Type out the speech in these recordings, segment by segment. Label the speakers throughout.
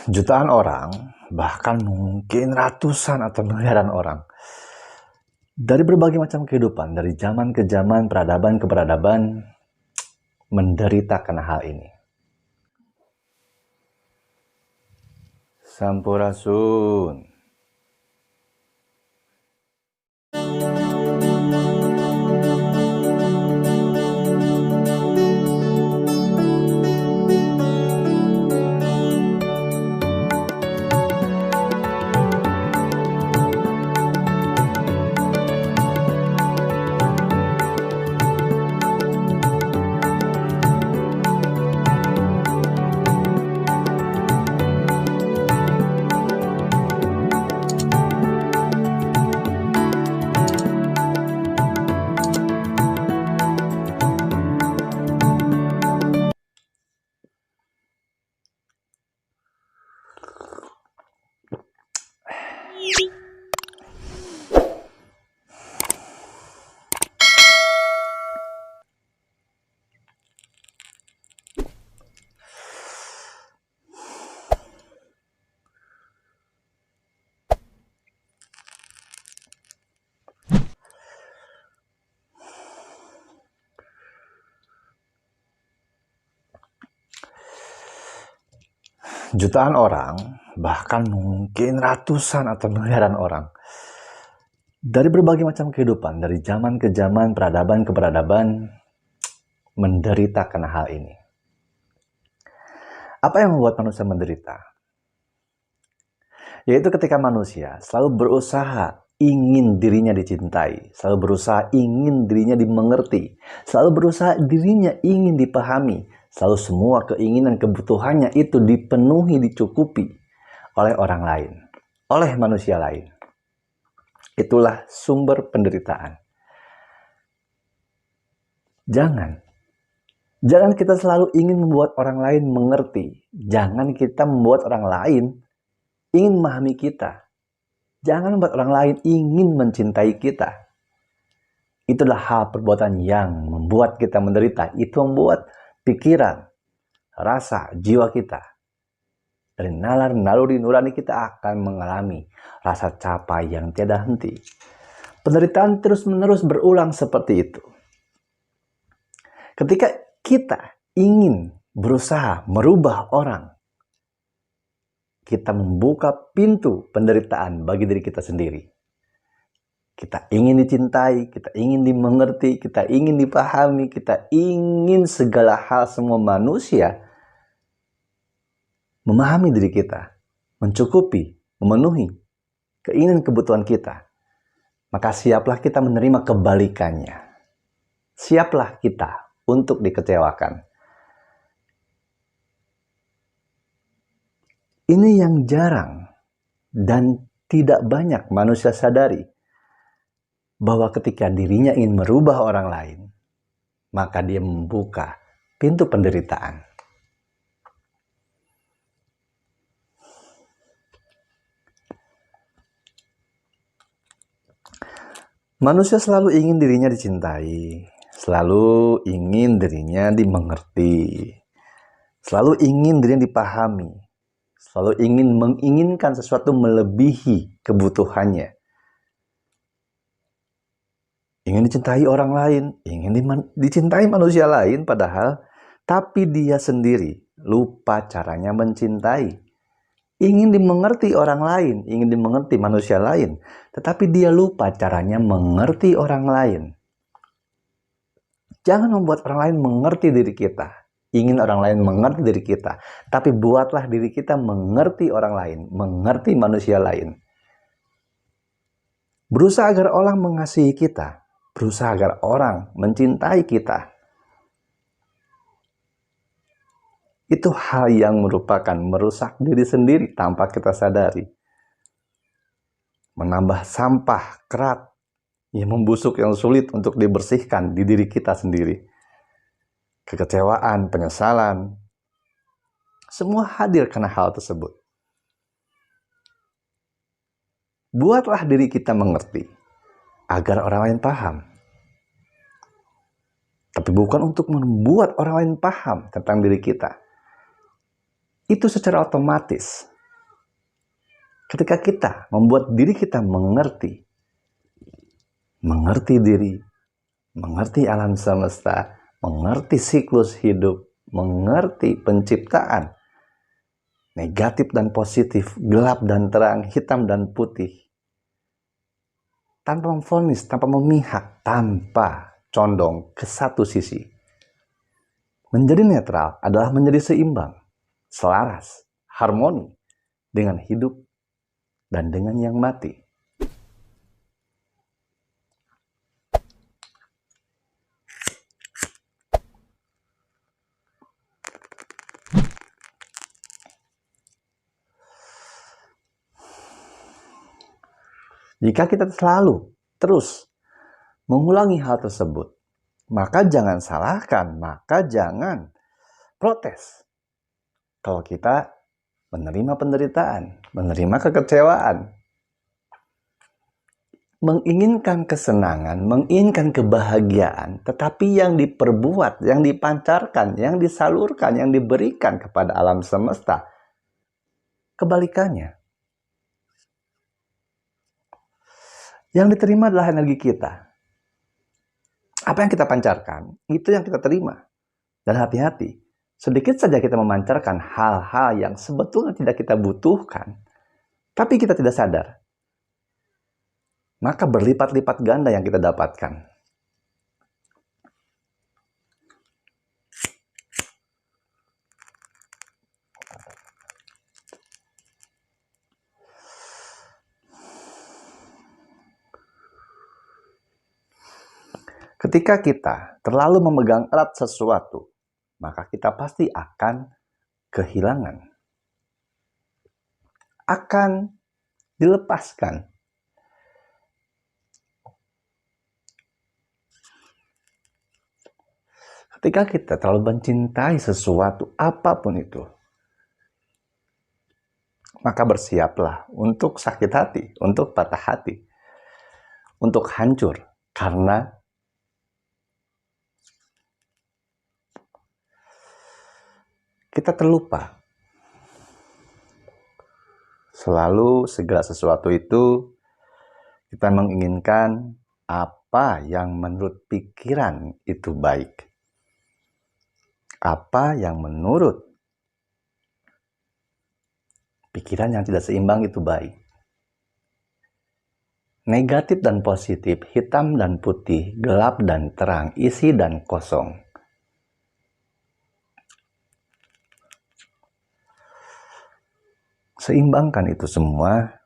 Speaker 1: Jutaan orang, bahkan mungkin ratusan atau miliaran orang, dari berbagai macam kehidupan, dari zaman ke zaman, peradaban ke peradaban, menderita karena hal ini. Sampurasun. Jutaan orang, bahkan mungkin ratusan atau miliaran orang, dari berbagai macam kehidupan, dari zaman ke zaman, peradaban ke peradaban, menderita karena hal ini. Apa yang membuat manusia menderita? Yaitu ketika manusia selalu berusaha ingin dirinya dicintai, selalu berusaha ingin dirinya dimengerti, selalu berusaha dirinya ingin dipahami, selalu semua keinginan kebutuhannya itu dipenuhi, dicukupi oleh orang lain, oleh manusia lain. Itulah sumber penderitaan. Jangan kita selalu ingin membuat orang lain mengerti. Jangan kita membuat orang lain ingin memahami kita. Jangan membuat orang lain ingin mencintai kita. Itulah hal perbuatan yang membuat kita menderita. Itu membuat pikiran, rasa, jiwa kita, dari nalar naluri nurani kita akan mengalami rasa capek yang tiada henti. Penderitaan terus-menerus berulang seperti itu. Ketika kita ingin berusaha merubah orang, kita membuka pintu penderitaan bagi diri kita sendiri. Kita ingin dicintai, kita ingin dimengerti, kita ingin dipahami, kita ingin segala hal, semua manusia memahami diri kita, mencukupi, memenuhi keinginan kebutuhan kita. Maka siaplah kita menerima kebalikannya. Siaplah kita untuk dikecewakan. Ini yang jarang dan tidak banyak manusia sadari, bahwa ketika dirinya ingin merubah orang lain, maka dia membuka pintu penderitaan. Manusia selalu ingin dirinya dicintai, selalu ingin dirinya dimengerti, selalu ingin dirinya dipahami, selalu ingin menginginkan sesuatu melebihi kebutuhannya. Ingin dicintai orang lain, ingin dicintai manusia lain, padahal tapi dia sendiri lupa caranya mencintai. Ingin dimengerti orang lain, ingin dimengerti manusia lain, tetapi dia lupa caranya mengerti orang lain. Jangan membuat orang lain mengerti diri kita. Ingin orang lain mengerti diri kita, tapi buatlah diri kita mengerti orang lain, mengerti manusia lain. Berusaha agar orang mengasihi kita, berusaha agar orang mencintai kita. Itu hal yang merupakan merusak diri sendiri tanpa kita sadari. Menambah sampah kerat yang membusuk, yang sulit untuk dibersihkan di diri kita sendiri. Kekecewaan, penyesalan, semua hadir karena hal tersebut. Buatlah diri kita mengerti, agar orang lain paham. Tapi bukan untuk membuat orang lain paham tentang diri kita. Itu secara otomatis Ketika kita membuat diri kita mengerti diri, mengerti alam semesta, mengerti siklus hidup, mengerti penciptaan, negatif dan positif, gelap dan terang, hitam dan putih, tanpa memvonis, tanpa memihak, tanpa condong ke satu sisi. Menjadi netral adalah menjadi seimbang, selaras, harmoni dengan hidup dan dengan yang mati. Jika kita selalu terus mengulangi hal tersebut, maka jangan salahkan, maka jangan protes. Kalau kita menerima penderitaan, menerima kekecewaan, menginginkan kesenangan, menginginkan kebahagiaan, tetapi yang diperbuat, yang dipancarkan, yang disalurkan, yang diberikan kepada alam semesta, kebalikannya. Yang diterima adalah energi kita. Apa yang kita pancarkan, itu yang kita terima. Dan hati-hati, sedikit saja kita memancarkan hal-hal yang sebetulnya tidak kita butuhkan, tapi kita tidak sadar, maka berlipat-lipat ganda yang kita dapatkan. Ketika kita terlalu memegang erat sesuatu, maka kita pasti akan kehilangan, akan dilepaskan. Ketika kita terlalu mencintai sesuatu, apapun itu, maka bersiaplah untuk sakit hati, untuk patah hati, untuk hancur, karena kita terlupa. Selalu segala sesuatu itu kita menginginkan apa yang menurut pikiran itu baik. Apa yang menurut pikiran yang tidak seimbang itu baik. Negatif dan positif, hitam dan putih, gelap dan terang, isi dan kosong. Seimbangkan itu semua.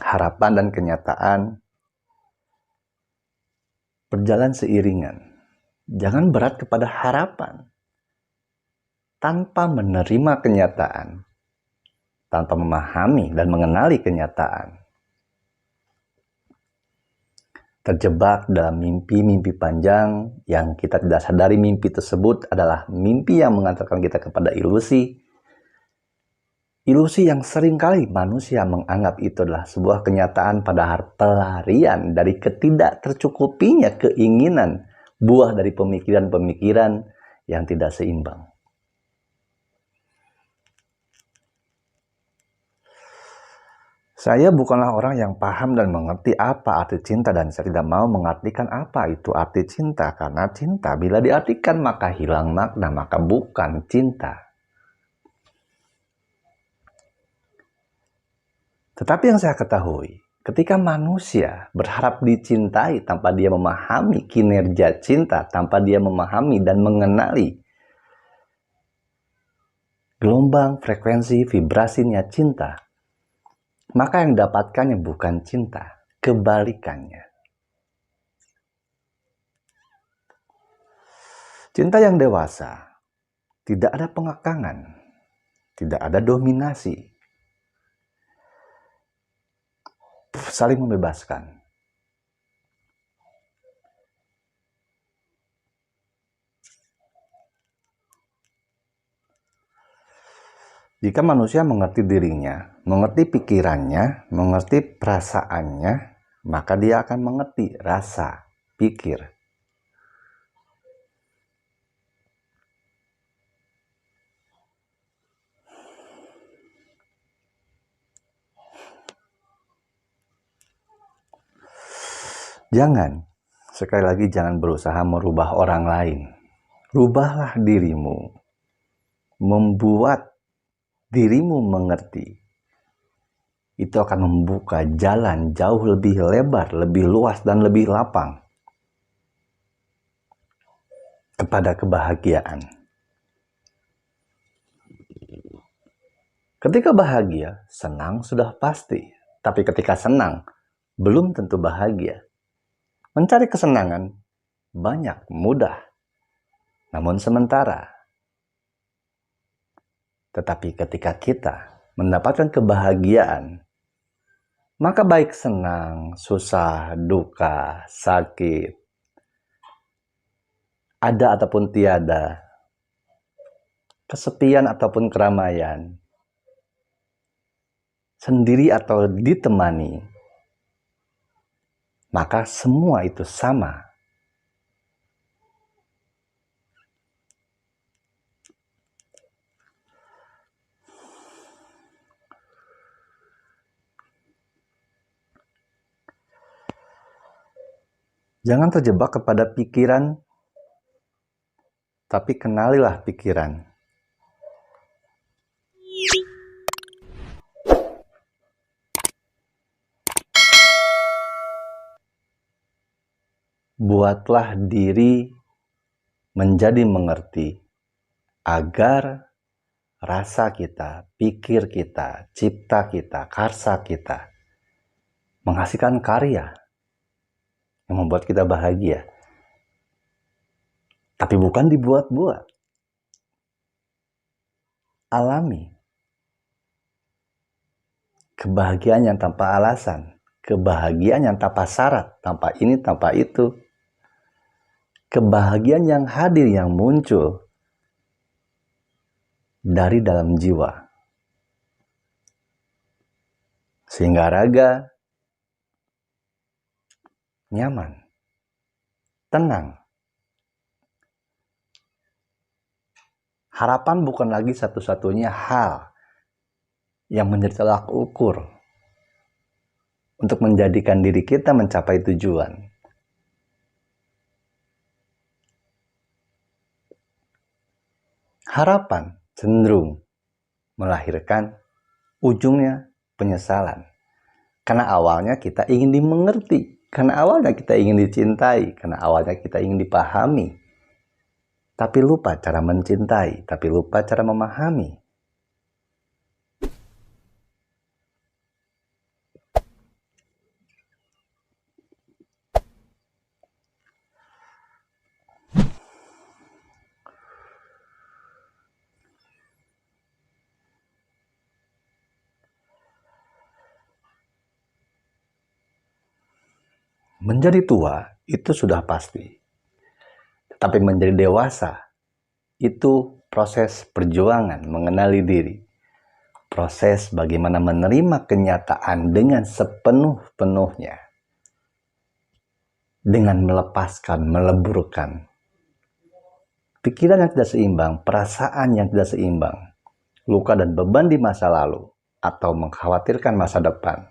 Speaker 1: Harapan dan kenyataan berjalan seiringan. Jangan berat kepada harapan tanpa menerima kenyataan, tanpa memahami dan mengenali kenyataan. Terjebak dalam mimpi-mimpi panjang yang kita tidak sadari mimpi tersebut adalah mimpi yang mengantarkan kita kepada ilusi. Ilusi yang seringkali manusia menganggap itu adalah sebuah kenyataan, padahal pelarian dari ketidaktercukupinya keinginan, buah dari pemikiran-pemikiran yang tidak seimbang. Saya bukanlah orang yang paham dan mengerti apa arti cinta, dan saya tidak mau mengartikan apa itu arti cinta, karena cinta bila diartikan maka hilang makna, maka bukan cinta. Tetapi yang saya ketahui, ketika manusia berharap dicintai tanpa dia memahami kinerja cinta, tanpa dia memahami dan mengenali gelombang, frekuensi, vibrasinya cinta, maka yang didapatkannya bukan cinta, kebalikannya. Cinta yang dewasa, tidak ada pengekangan, tidak ada dominasi, saling membebaskan. Jika manusia mengerti dirinya, mengerti pikirannya, mengerti perasaannya, maka dia akan mengerti rasa, pikir. Jangan, sekali lagi jangan berusaha merubah orang lain. Rubahlah dirimu. Membuat dirimu mengerti. Itu akan membuka jalan jauh lebih lebar, lebih luas, dan lebih lapang kepada kebahagiaan. Ketika bahagia, senang sudah pasti. Tapi ketika senang, belum tentu bahagia. Mencari kesenangan banyak, mudah, namun sementara. Tetapi ketika kita mendapatkan kebahagiaan, maka baik senang, susah, duka, sakit, ada ataupun tiada, kesepian ataupun keramaian, sendiri atau ditemani, maka semua itu sama. Jangan terjebak kepada pikiran, tapi kenalilah pikiran. Buatlah diri menjadi mengerti, agar rasa kita, pikir kita, cipta kita, karsa kita menghasilkan karya yang membuat kita bahagia. Tapi bukan dibuat-buat. Alami. Kebahagiaan yang tanpa alasan. Kebahagiaan yang tanpa syarat. Tanpa ini, tanpa itu. Kebahagiaan yang hadir, yang muncul dari dalam jiwa. Sehingga raga nyaman, tenang. Harapan bukan lagi satu-satunya hal yang menjadi tolak ukur untuk menjadikan diri kita mencapai tujuan. Harapan cenderung melahirkan ujungnya penyesalan. Karena awalnya kita ingin dimengerti, karena awalnya kita ingin dicintai, karena awalnya kita ingin dipahami. Tapi lupa cara mencintai, tapi lupa cara memahami. Menjadi tua itu sudah pasti. Tetapi menjadi dewasa itu proses perjuangan mengenali diri. Proses bagaimana menerima kenyataan dengan sepenuh-penuhnya. Dengan melepaskan, meleburkan pikiran yang tidak seimbang, perasaan yang tidak seimbang, luka dan beban di masa lalu, atau mengkhawatirkan masa depan.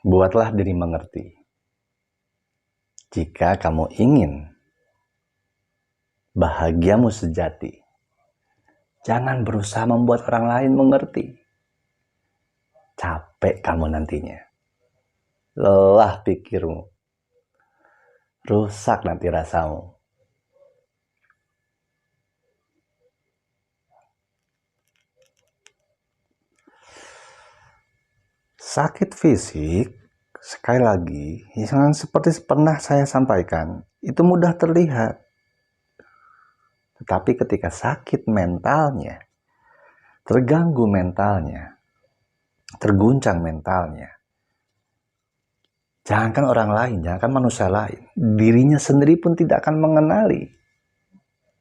Speaker 1: Buatlah diri mengerti. Jika kamu ingin bahagiamu sejati, jangan berusaha membuat orang lain mengerti. Capek kamu nantinya. Lelah pikirmu. Rusak nanti rasamu. Sakit fisik, sekali lagi, yang seperti pernah saya sampaikan, itu mudah terlihat. Tetapi ketika sakit mentalnya, terganggu mentalnya, terguncang mentalnya, jangankan orang lain, jangankan manusia lain, dirinya sendiri pun tidak akan mengenali.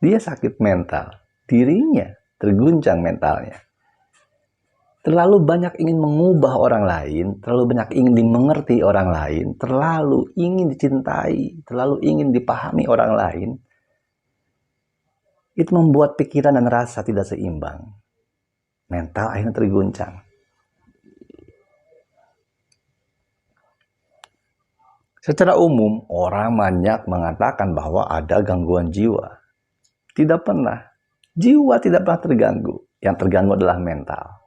Speaker 1: Dia sakit mental, dirinya terguncang mentalnya. Terlalu banyak ingin mengubah orang lain, terlalu banyak ingin dimengerti orang lain, terlalu ingin dicintai, terlalu ingin dipahami orang lain. Itu membuat pikiran dan rasa tidak seimbang. Mental akhirnya terguncang. Secara umum, orang banyak mengatakan bahwa ada gangguan jiwa. Tidak pernah. Jiwa tidak pernah terganggu. Yang terganggu adalah mental.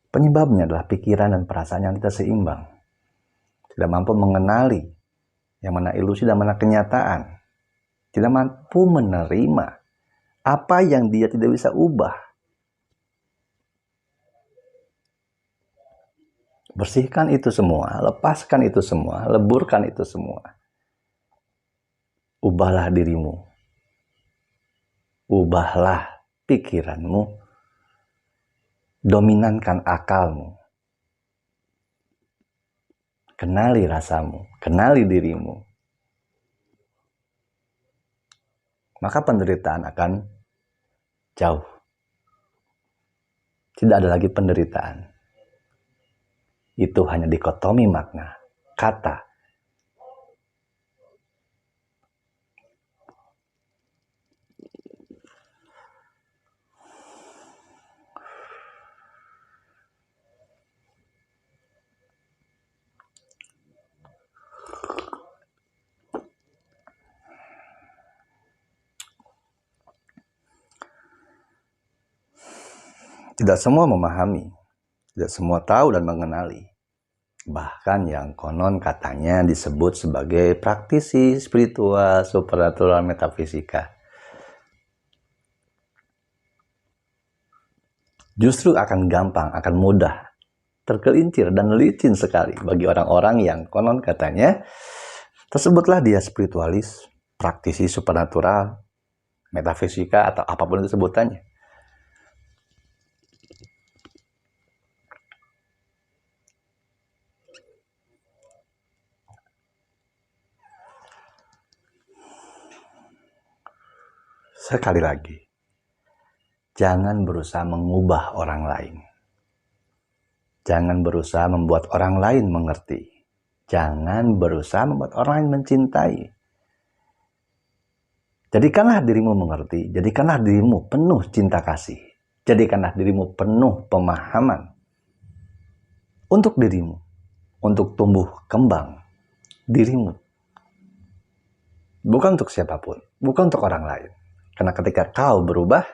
Speaker 1: Penyebabnya adalah pikiran dan perasaan yang tidak seimbang. Tidak mampu mengenali yang mana ilusi dan mana kenyataan. Tidak mampu menerima apa yang dia tidak bisa ubah. Bersihkan itu semua, lepaskan itu semua, leburkan itu semua. Ubahlah dirimu. Ubahlah pikiranmu. Dominankan akalmu. Kenali rasamu, kenali dirimu. Maka penderitaan akan jauh. Tidak ada lagi penderitaan. Itu hanya dikotomi makna, kata. Tidak semua memahami, tidak semua tahu dan mengenali. Bahkan yang konon katanya disebut sebagai praktisi spiritual, supernatural, metafisika. Justru akan gampang, akan mudah, tergelincir dan licin sekali bagi orang-orang yang konon katanya tersebutlah dia spiritualis, praktisi supernatural, metafisika, atau apapun itu sebutannya. Sekali lagi, jangan berusaha mengubah orang lain. Jangan berusaha membuat orang lain mengerti. Jangan berusaha membuat orang lain mencintai. Jadikanlah dirimu mengerti. Jadikanlah dirimu penuh cinta kasih. Jadikanlah dirimu penuh pemahaman. Untuk dirimu. Untuk tumbuh kembang dirimu. Bukan untuk siapapun. Bukan untuk orang lain. Karena ketika kau berubah,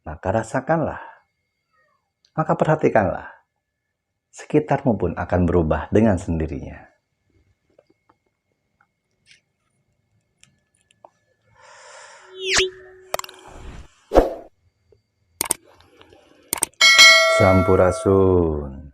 Speaker 1: maka rasakanlah, maka perhatikanlah, sekitarmu pun akan berubah dengan sendirinya. Sampurasun.